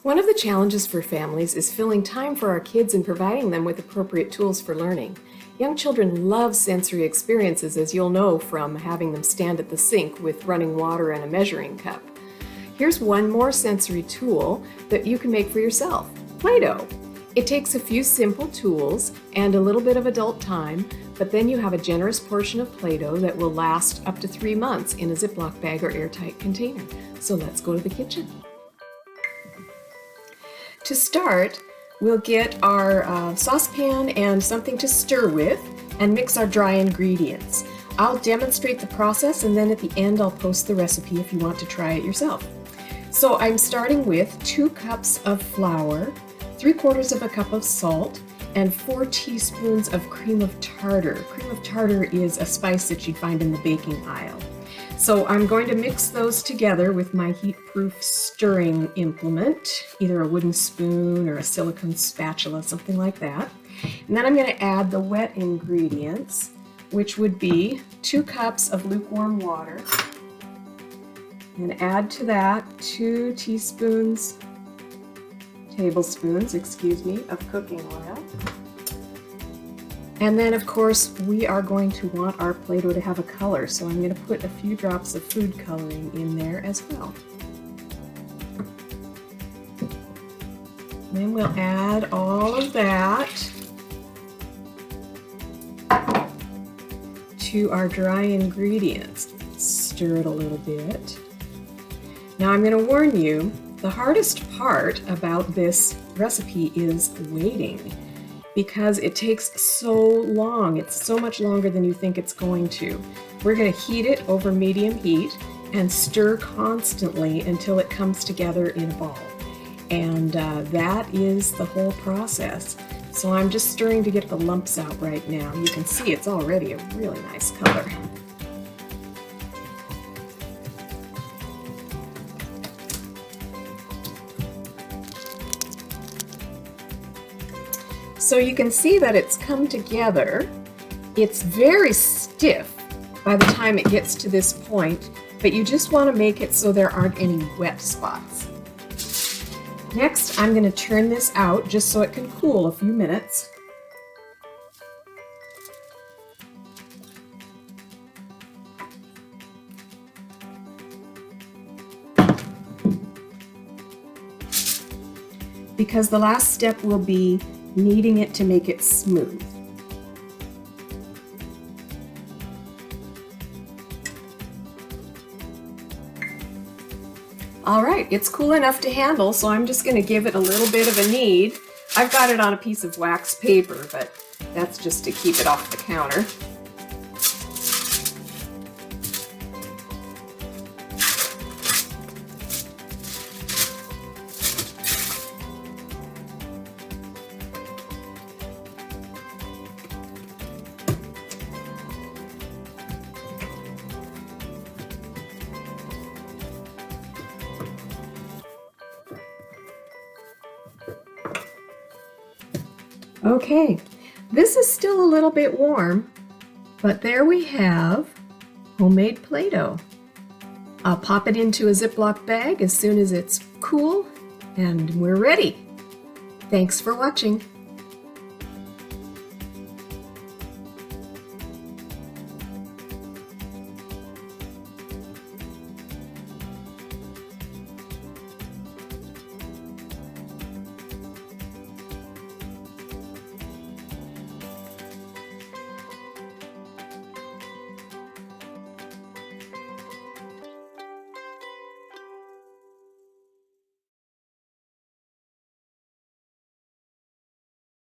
One of the challenges for families is filling time for our kids and providing them with appropriate tools for learning. Young children love sensory experiences, as you'll know from having them stand at the sink with running water and a measuring cup. Here's one more sensory tool that you can make for yourself: Play-Doh. It takes a few simple tools and a little bit of adult time, but then you have a generous portion of Play-Doh that will last up to 3 months in a Ziploc bag or airtight container. So let's go to the kitchen. To start, we'll get our saucepan and something to stir with and mix our dry ingredients. I'll demonstrate the process, and then at the end I'll post the recipe if you want to try it yourself. So I'm starting with 2 cups of flour, 3/4 of a cup of salt, and 4 teaspoons of cream of tartar. Cream of tartar is a spice that you'd find in the baking aisle. So I'm going to mix those together with my heat-proof stirring implement, either a wooden spoon or a silicone spatula, something like that. And then I'm going to add the wet ingredients, which would be 2 cups of lukewarm water, and add to that 2 tablespoons, of cooking oil. And then, of course, we are going to want our Play-Doh to have a color, so I'm going to put a few drops of food coloring in there as well. Then we'll add all of that to our dry ingredients. Stir it a little bit. Now I'm going to warn you, the hardest part about this recipe is waiting, because it takes so long. It's so much longer than you think it's going to. We're going to heat it over medium heat and stir constantly until it comes together in a ball. And that is the whole process. So I'm just stirring to get the lumps out right now. You can see it's already a really nice color. So you can see that it's come together. It's very stiff by the time it gets to this point, but you just want to make it so there aren't any wet spots. Next, I'm going to turn this out just so it can cool a few minutes. Because the last step will be kneading it to make it smooth. All right, it's cool enough to handle, so I'm just going to give it a little bit of a knead. I've got it on a piece of wax paper, but that's just to keep it off the counter. Okay, this is still a little bit warm, but there we have homemade Play-Doh. I'll pop it into a Ziploc bag as soon as it's cool, and we're ready. Thanks for watching.